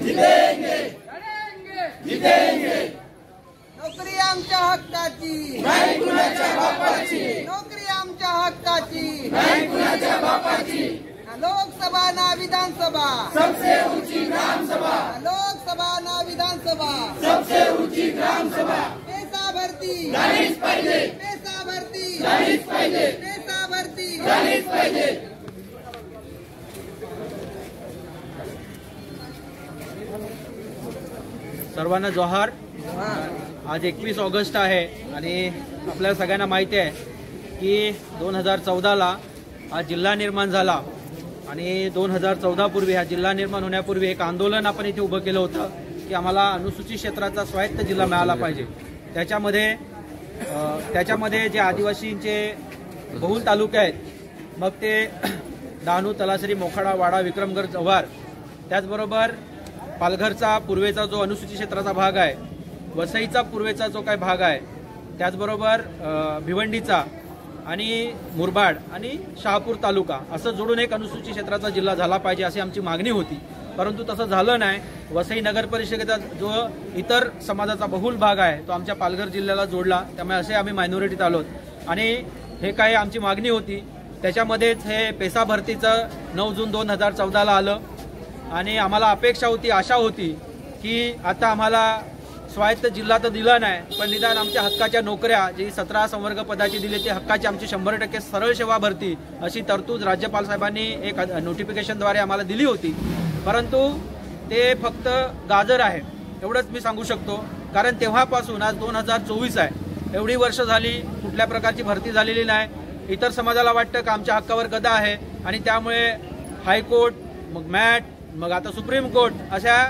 जितेंगे जितेंगे। नोकरी आमच्या हक्काची, नाही कुणाच्या बापाची, नोकरी आमच्या हक्काची, नाही कुणाच्या बापाची। ना लोकसभा ना विधानसभा, सबसे ऊंची ग्राम सभा, ना लोकसभा ना विधानसभा, सबसे ऊंची ग्राम सभा पैसा भरती झालीच पाहिजे, पैसा भरती झालीच पाहिजे, पैसा भरती झालीच पाहिजे। सर्वांना जोहार। आज 21 ऑगस्ट आहे आणि आपल्याला सगळ्यांना माहिती आहे की 2014ला हा जिल्हा निर्माण झाला आणि 2014 पूर्वी हा जिल्हा निर्माण होण्यापूर्वी एक आंदोलन आपण इथे उभं केलं होतं की आम्हाला अनुसूचित क्षेत्राचा स्वायत्त जिल्हा मिळाला पाहिजे। त्याच्यामध्ये जे आदिवासींचे बहुल तालुके आहेत, मग ते डहाणू, तलासरी, मोखाडा, वाडा, विक्रमगड, जव्हार, त्याचबरोबर पालघरचा पूर्वेचा जो अनुसूचित क्षेत्राचा भाग आहे, वसईचा पूर्वेचा जो काही भाग आहे, त्याचबरोबर भिवंडीचा आणि मुरबाड आणि शहापूर तालुका असं जोडून एक अनुसूचित क्षेत्राचा जिल्हा झाला पाहिजे अशी आमची मागणी होती। परंतु तसं झालं नाही। वसई नगर परिषदेचा जो इतर समाजाचा बहुल भाग आहे तो आमच्या पालघर जिल्ह्याला जोडला, त्यामुळे असे आम्ही मायनॉरिटीत आलोत आणि हे काही आमची मागणी होती। त्याच्यामध्येच हे पेसा भरतीचं 9 जून 2014ला आलं आणि आम्हाला अपेक्षा होती, आशा होती की आता आम्हाला स्वायत्त जिल्हा तर दिला नाही, पण निदान आमच्या हक्काच्या नोकऱ्या जी 17 संवर्ग पदाची दिली ती हक्काची आमची 100% सरळ सेवा भरती अशी तरतूद राज्यपाल साहेबांनी एक नोटिफिकेशनद्वारे आम्हाला दिली होती। परंतु ते फक्त गाजर आहे एवढंच मी सांगू शकतो, कारण तेव्हापासून आज 2024 आहे, एवढी वर्ष झाली कुठल्या प्रकारची भरती झालेली नाही। इतर समाजाला वाटतं की आमच्या हक्कावर गदा आहे आणि त्यामुळे हायकोर्ट, मग मॅट, मग आता सुप्रीम कोर्ट अशा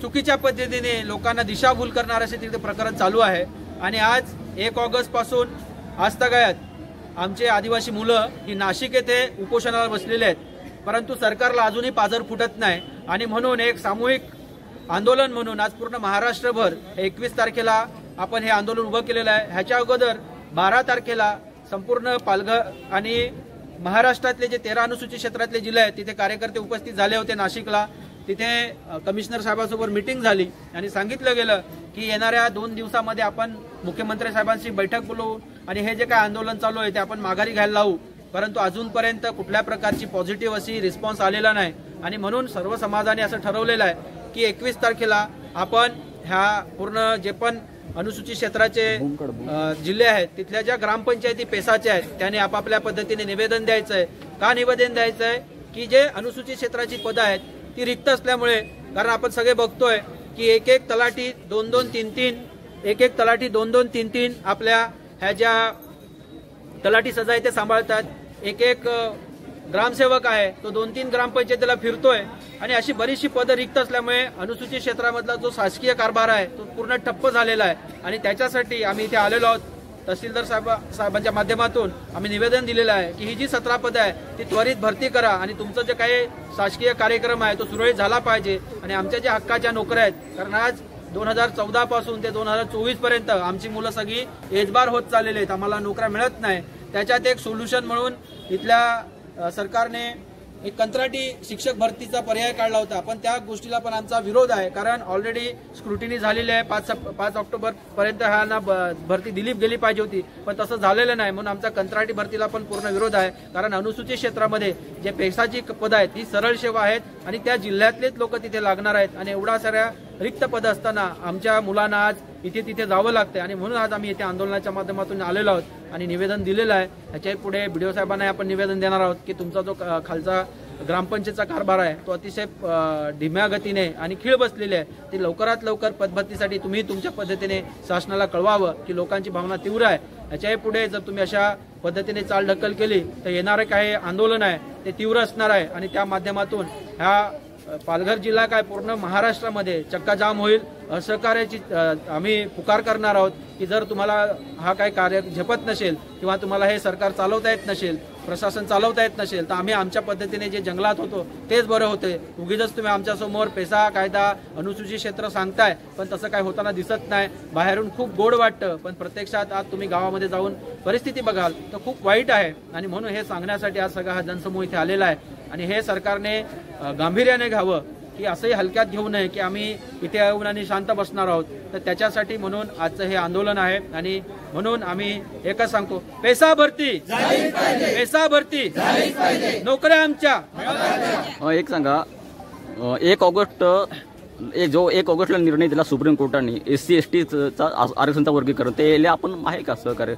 चुकीच्या पद्धतीने लोकांना दिशाभूल करणार असे तिथे प्रकरण चालू आहे। आणि आज 1 ऑगस्ट पासून आजतागायत आमचे आदिवासी मुलं ही नाशिक येथे उपोषणाला बसलेले आहेत, परंतु सरकारला अजूनही पाझर फुटत नाही आणि म्हणून एक सामूहिक आंदोलन म्हणून आज पूर्ण महाराष्ट्रभर 21 तारखेला आपण हे आंदोलन उभं केलेलं आहे। ह्याच्या अगोदर 12 तारखेला संपूर्ण पालघर आणि महाराष्ट्रातले जे 13 अनुसूचित क्षेत्रातले जिल्हे आहेत तिथे कार्यकर्ते उपस्थित झाले होते नाशिकला। तिथे कमिशनर साहेबांसोबत मीटिंग झाली आणि सांगितलं गेलं की येणाऱ्या 2 दिवसामध्ये आपण मुख्यमंत्री साहेबांची बैठक बोलवू आणि हे जे काय आंदोलन चालू आहे ते आपण माघारी घ्यायला लावू। परंतु अजूनपर्यंत कुठल्या प्रकारची पॉझिटिव्ह अशी रिस्पॉन्स आलेला नाही आणि म्हणून सर्व समाजाने असं ठरवलेलं आहे की 21 तारखेला आपण ह्या पूर्ण जे पण अनुसूचित क्षेत्राचे जिल्हे आहेत तिथल्या ज्या ग्रामपंचायती पेसाच्या आहेत त्याने आपापल्या पद्धतीने निवेदन द्यायचं आहे। का निवेदन द्यायचं आहे की जे अनुसूचित क्षेत्राची पदं आहेत ती रिक्त असल्यामुळे, कारण आपण सगळे बघतोय की एक तलाठी 2-2-3-3 आपल्या ह्या ज्या तलाठी सजा आहे ते सांभाळतात। एक ग्रामसेवक आहे तो 2-3 ग्रामपंचायतीला फिरतोय आणि अशी बरीचशी पदं रिक्त असल्यामुळे अनुसूचित क्षेत्रामधला जो शासकीय कारभार आहे तो पूर्ण ठप्प झालेला आहे आणि त्याच्यासाठी आम्ही इथे आलेलो आहोत। तहसीलदार साहेबांच्या माध्यमातून आम्ही निवेदन दिलेलं आहे की ही जी 17 पदं आहे ती त्वरित भरती करा आणि तुमचं जे काही शासकीय कार्यक्रम आहे तो सुरळीत झाला पाहिजे आणि आमच्या ज्या हक्काच्या नोकऱ्या आहेत, कारण आज 2014 पासून ते 2024 पर्यंत आमची मुलं सगळी एजबार होत चाललेली आहेत, आम्हाला नोकऱ्या मिळत नाही। त्याच्यात एक सोल्युशन म्हणून इथल्या सरकारने एक कंत्राटी शिक्षक भरतीचा पर्याय काढला होता, पण त्या गोष्टीला पण आमचा विरोध आहे, कारण ऑलरेडी स्क्रुटिनी झालेली आहे। 5 ऑक्टोबर पर्यंत ह्यांना भरती दिली गेली पाहिजे होती, पण तसं झालेलं नाही, म्हणून आमचा कंत्राटी भरतीला पण पूर्ण विरोध आहे। कारण अनुसूचित क्षेत्रामध्ये जे पेसाची पदं आहेत ही सरळ सेवा आहेत आणि त्या जिल्ह्यातलेच लोक तिथे लागणार आहेत आणि एवढा साऱ्या रिक्त पदं असताना आमच्या मुलांना आज इथे तिथे जावं लागतं आणि म्हणून आज आम्ही इथे आंदोलनाच्या माध्यमातून आलेलो आहोत आणि निवेदन दिलेलं आहे। ह्याच्या पुढे बीडीओ साहेबांना आपण निवेदन देणार आहोत की तुमचा जो खालचा ग्रामपंचायतचा कारभार आहे तो अतिशय धीम्या गतीने आणि खीळ बसलेली आहे, ती लवकरात लवकर पदभरतीसाठी तुम्ही तुमच्या पद्धतीने शासनाला कळवावं की लोकांची भावना तीव्र आहे। ह्याच्या पुढे जर तुम्ही अशा पद्धतीने चालढकल केली तर येणारे काही आंदोलन आहे ते तीव्र असणार आहे आणि त्या माध्यमातून ह्या पालघर जिल्हा काय पूर्ण महाराष्ट्रामध्ये चक्काजाम होईल। असहकार्याची आम्ही पुकार करणार आहोत की जर तुम्हाला हा काही कार्य झेपत नसेल किंवा तुम्हाला हे सरकार चालवता येत नसेल, प्रशासन चालवता येत नसेल तर आम्ही आमच्या पद्धतीने जे जंगलात होतो तेच बरं होते। उगीच तुम्ही आमच्या समोर पेसा कायदा अनुसूचित क्षेत्र सांगताय पण तसं काय होताना दिसत नाही। बाहेरून खूप गोड वाटतं पण प्रत्यक्षात आज तुम्ही गावामध्ये जाऊन परिस्थिती बघाल तर खूप वाईट आहे आणि म्हणून हे सांगण्यासाठी आज सगळा हा जनसमूह इथे आलेला आहे आणि हे सरकारने गांभीर्याने घ्यावं की असंही हलक्यात घेऊ नये की आम्ही इथे येऊन आणि शांत बसणार आहोत. तर त्याच्यासाठी म्हणून आजचं हे आंदोलन आहे आणि म्हणून आम्ही एकच सांगतो, पैसा भरती, पैसा भरती, नोकऱ्या आमच्या. एक सांगा, 1 ऑगस्टला निर्णय दिला सुप्रीम कोर्टाने SC STचा आरक्षणचा वर्गीकरण, ते आपण आहे का सहकार्य?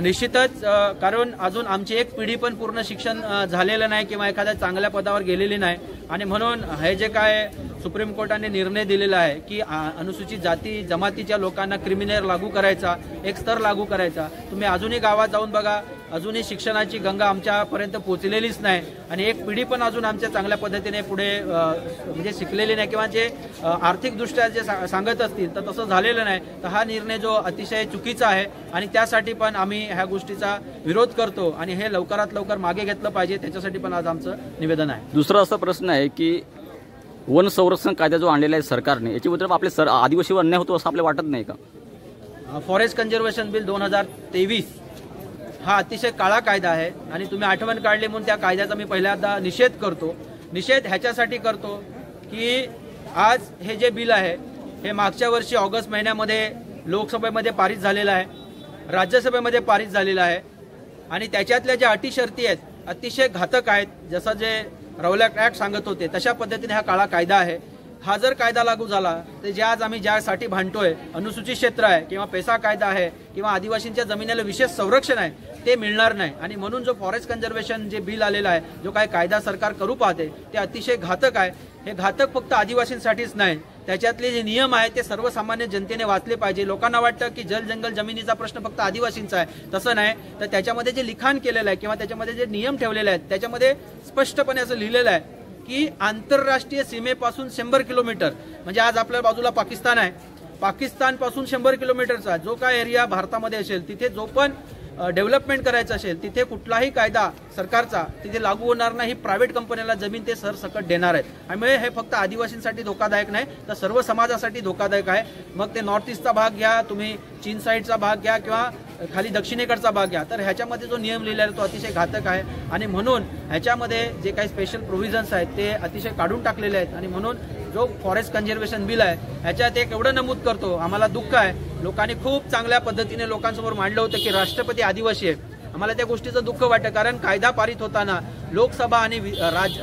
निश्चितच, कारण अजून आमची एक पिढी पण पूर्ण शिक्षण झालेलं नाही किंवा एखाद्या चांगल्या पदावर गेलेली नाही आणि म्हणून हे जे काय सुप्रीम कोर्टाने निर्णय दिलेला आहे की अनुसूचित जाती जमातीच्या लोकांना क्रिमिनल लागू करायचा, एक स्तर लागू करायचा. तुम्ही अजूनही गावात जाऊन बघा, अजूनही शिक्षणाची गंगा आमच्यापर्यंत पोहोचलेलीच नाही आणि एक पिढी पण अजून आमच्या चांगल्या पद्धतीने पुढे म्हणजे शिकलेली नाही किंवा जे आर्थिकदृष्ट्या जे सांगत असतील तर तसं झालेलं नाही. तर हा निर्णय जो अतिशय चुकीचा आहे आणि त्यासाठी पण आम्ही ह्या गोष्टीचा विरोध करतो आणि हे लवकरात लवकर मागे घेतलं पाहिजे, त्याच्यासाठी पण आज आमचं निवेदन आहे. दुसरा असा प्रश्न आहे की वन संरक्षण कायदा जो आणलेला आहे सरकारने, याच्याबद्दल आपले आदिवासीवर अन्याय होतो असं आपल्याला वाटत नाही का? फॉरेस्ट कन्झर्वेशन बिल 2023 हा अतिशय काळा कायदा आहे आणि तुम्ही आठवण काढली म्हणून त्या कायद्याचा मी पहिल्यांदा निषेध करतो. निषेध ह्याच्यासाठी करतो की आज हे जे बिल आहे हे मागच्या वर्षी ऑगस्ट महिन्यामध्ये लोकसभेमध्ये पारित झालेलं आहे, राज्यसभेमध्ये पारित झालेलं आहे आणि त्याच्यातल्या ज्या अटी शर्ती आहेत अतिशय घातक आहेत. जसं जे रौलट ऍक्ट सांगत होते तशा पद्धतीने हा काळा कायदा आहे. हा जर कायदा लागू झाला तर जे आज आम्ही ज्यासाठी भांडतोय, अनुसूचित क्षेत्र आहे किंवा पैसा कायदा आहे किंवा आदिवासींच्या जमिनीला विशेष संरक्षण आहे, ते मिळणार नाही. आणि म्हणून जो फॉरेस्ट कन्झर्वेशन जे बिल आलेलं आहे, जो काय कायदा सरकार करू पाहते, ते अतिशय घातक आहे. हे घातक फक्त आदिवासींसाठीच नाही, त्याच्यातले जे नियम आहेत ते सर्वसामान्य जनतेने वाचले पाहिजे. लोकांना वाटतं की जल जंगल जमिनीचा प्रश्न फक्त आदिवासींचा आहे, तसं नाही. तर त्याच्यामध्ये जे लिखाण केलेलं आहे किंवा त्याच्यामध्ये जे नियम ठेवलेले आहेत त्याच्यामध्ये स्पष्टपणे असं लिहिलेलं आहे की आंतरराष्ट्रीय सीमेपासून 100 किलोमीटर, म्हणजे आज आपल्या बाजूला पाकिस्तान आहे, पाकिस्तान पासून 100 किलोमीटरचा जो काय एरिया भारतामध्ये असेल तिथे जो पण डेव्हलपमेंट करायचं असेल तिथे कुठलाही कायदा सरकारचा तिथे लागू होणार नाही. प्रायव्हेट कंपन्याला जमीन ते सरसकट देणार आहेत. त्यामुळे हे फक्त आदिवासींसाठी धोकादायक नाही तर सर्व समाजासाठी धोकादायक आहे. मग ते नॉर्थ ईस्टचा भाग घ्या, तुम्ही चीन साईडचा भाग घ्या किंवा खाली दक्षिणेकडचा भाग घ्या, तर ह्याच्यामध्ये जो नियम लिहिलेला आहे तो अतिशय घातक आहे आणि म्हणून ह्याच्यामध्ये जे काही स्पेशल प्रोव्हिजन्स आहेत ते अतिशय काढून टाकलेले आहेत. आणि म्हणून जो फॉरेस्ट कन्झर्वेशन बिल आहे ह्याच्यात एक एवढं नमूद करतो, आम्हाला दुःख आहे, लोकांनी खूप चांगल्या पद्धतीने लोकांसमोर मांडलं होतं की राष्ट्रपती आदिवासी आहे. आम्हाला त्या गोष्टीचं दुःख वाटतं कारण कायदा पारित होताना लोकसभा आणि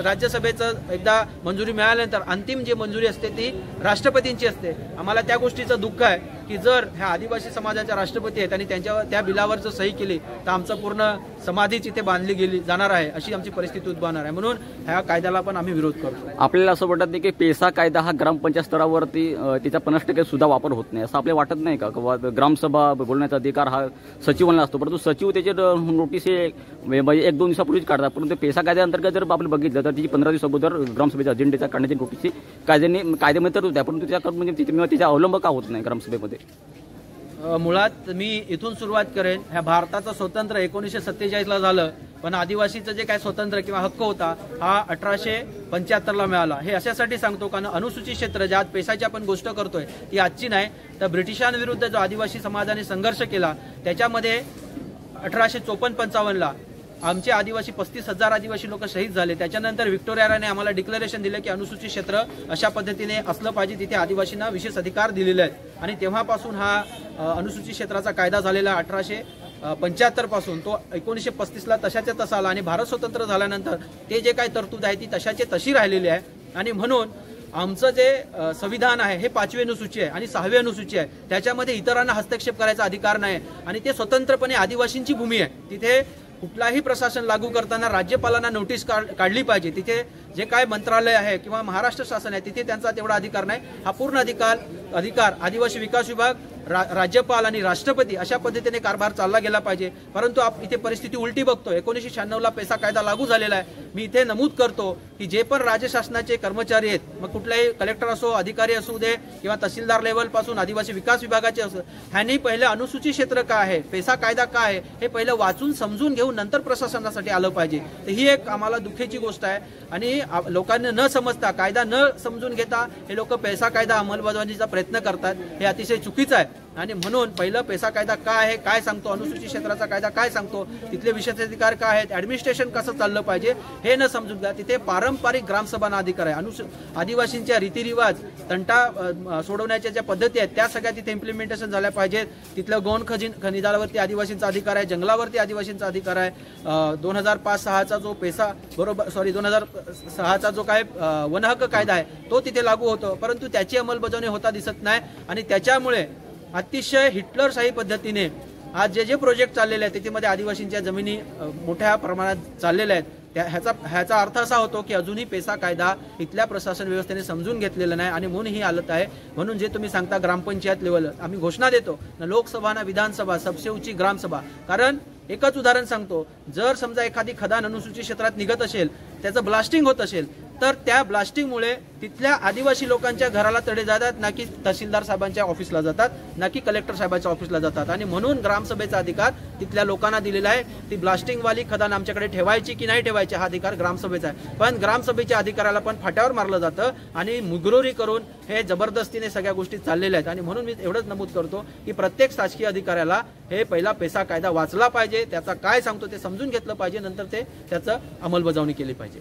राज्यसभेचं एकदा मंजुरी मिळाल्यानंतर अंतिम जी मंजुरी असते ती राष्ट्रपतींची असते. आम्हाला त्या गोष्टीचं दुःख आहे की जर ह्या आदिवासी समाजाच्या राष्ट्रपती आहेत आणि त्या बिलावर जर सही केली तर आमचं पूर्ण समाधीच इथे बांधली गेली जाणार आहे, अशी आमची परिस्थिती उद्भवणार आहे. म्हणून ह्या कायद्याला पण आम्ही विरोध करतो. आपल्याला असं वाटत नाही की पेसा कायदा हा ग्रामपंचायत स्तरावरती त्याचा 50% सुद्धा वापर होत नाही असं आपल्याला वाटत नाही का? ग्रामसभा बोलण्याचा अधिकार हा सचिवांना असतो, परंतु सचिव त्याचे नोटीस 1-2 दिवसापूर्वीच काढतात. परंतु पेसा कायद्याअंतर्गत जर आपण बघितलं तर त्याची 15 दिवस अगोदर ग्रामसभेच्या अजेंड्याच्या काढण्याची नोटीस कायद्यामध्ये तर होत्या, परंतु त्याचा अवलंब का होत नाही ग्रामसभेमध्ये? मुळात मी इथून सुरुवात करेन. ह्या भारताचं स्वतंत्र 1947ला झालं, पण आदिवासीचं जे काय स्वतंत्र किंवा हक्क होता हा 1875ला मिळाला. हे अशासाठी सांगतो कारण अनुसूचित क्षेत्र ज्यात पैशाची आपण गोष्ट करतोय ती आजची नाही, तर ब्रिटिशांविरुद्ध जो आदिवासी समाजाने संघर्ष केला त्याच्यामध्ये 1854-55ला आमचे आदिवासी 35,000 आदिवासी लोक शहीद झाले. त्याच्यानंतर व्हिक्टोरिया राणी आम्हाला डिक्लेरेशन दिलं की अनुसूचित क्षेत्र अशा पद्धतीने असलं पाहिजे, तिथे आदिवासींना विशेष अधिकार दिलेले आहेत आणि तेव्हापासून हा अनुसूचित क्षेत्राचा कायदा झालेला 1875 पासून तो 1935ला तशाच्या तसा आला आणि भारत स्वतंत्र झाल्यानंतर ते जे काही तरतूद आहे ती तशाचे तशी राहिलेली आहे. आणि म्हणून आमचं जे संविधान आहे हे 5वी अनुसूची आहे आणि 6वी अनुसूची आहे, त्याच्यामध्ये इतरांना हस्तक्षेप करायचा अधिकार नाही आणि ते स्वतंत्रपणे आदिवासींची भूमी आहे. तिथे कुठलाही प्रशासन लागू करताना राज्यपालांना नोटीस काढली पाहिजे. तिथे जे काय मंत्रालय आहे किंवा महाराष्ट्र शासन आहे तिथे त्यांचा तेवढा अधिकार नाही. हा पूर्ण अधिकार आदिवासी विकास विभाग, राज्यपाल आणि राष्ट्रपती अशा पद्धतीने कारभार चालला गेला पाहिजे. परंतु इथे परिस्थिती उलटी बघतो. 1996ला पैसा कायदा लागू झालेला आहे. मी इथे नमूद करतो की जे पण राज्य शासनाचे कर्मचारी आहेत, मग कुठलाही कलेक्टर असो, अधिकारी असू दे किंवा तहसीलदार लेवल पासून आदिवासी विकास विभागाचे असो, ह्यांनी पहिलं अनुसूचित क्षेत्र काय आहे, पैसा कायदा काय आहे हे पहिलं वाचून समजून घेऊन नंतर प्रशासनासाठी आलं पाहिजे. तर ही एक आम्हाला दुःखेची गोष्ट आहे आणि लोकांना न समजता, कायदा न समजून घेता हे लोक पैसा कायदा अंमलबजावणीचा प्रयत्न करतात, हे अतिशय चुकीचं आहे. आणि म्हणून पहिलं पेसा कायदा काय आहे, काय सांगतो, अनुसूचित क्षेत्राचा कायदा काय सांगतो, तिथले विशेषाधिकार काय आहेत, ऍडमिनिस्ट्रेशन कसं चाललं पाहिजे हे न समजून घ्या. तिथे पारंपरिक ग्रामसभा अधिकार आहे. आदिवासींच्या रीतिरिवाज तंटा सोडवण्याच्या ज्या पद्धती आहेत त्या सगळ्या तिथे इम्प्लिमेंटेशन झाल्या पाहिजेत. तिथलं गौण खनिजावरती आदिवासींचा अधिकार आहे, जंगलावरती आदिवासींचा अधिकार आहे. 2005-6चा जो पेसा 2006चा जो काय वन हक्क कायदा आहे तो तिथे लागू होतो, परंतु त्याची अंमलबजावणी होता दिसत नाही. आणि त्याच्यामुळे अतिशय हिटलरशाही पद्धतीने आज जे प्रोजेक्ट चाललेले आहेत त्याच्यामध्ये आदिवासींच्या जमिनी मोठ्या प्रमाणात चाललेल्या आहेत. ह्याचा अर्थ असा होतो की अजूनही पेसा कायदा इथल्या प्रशासन व्यवस्थेने समजून घेतलेला नाही आणि म्हणून ही हालत आहे. म्हणून जे तुम्ही सांगता ग्रामपंचायत लेवल आम्ही घोषणा देतो ना, लोकसभा ना विधानसभा, सबसे ऊंची ग्रामसभा. कारण एकच उदाहरण सांगतो, जर समजा एखादी खदान अनुसूचित क्षेत्रात निघत असेल, त्याचं ब्लास्टिंग होत असेल, तर त्या ब्लास्टिंगमुळे तिथल्या आदिवासी लोकांच्या घराला तडे जातात, ना की तहसीलदार साहेबांच्या ऑफिसला जातात, ना की कलेक्टर साहेबांच्या ऑफिसला जातात. आणि म्हणून ग्रामसभेचा अधिकार तिथल्या लोकांना दिलेला आहे. ती ब्लास्टिंगवाली खदान आमच्याकडे ठेवायची की नाही ठेवायची हा अधिकार ग्रामसभेचा आहे. पण ग्रामसभेच्या अधिकाराला पण फाट्यावर मारलं जातं आणि मुगरोरी करून हे जबरदस्तीने सगळ्या गोष्टी चाललेल्या आहेत. आणि म्हणून मी एवढंच नमूद करतो की प्रत्येक शासकीय अधिकाऱ्याला हे पहिला पेसा कायदा वाचला पाहिजे, त्याचा काय सांगतो ते समजून घेतलं पाहिजे, नंतर त्याचं अंमलबजावणी केली पाहिजे.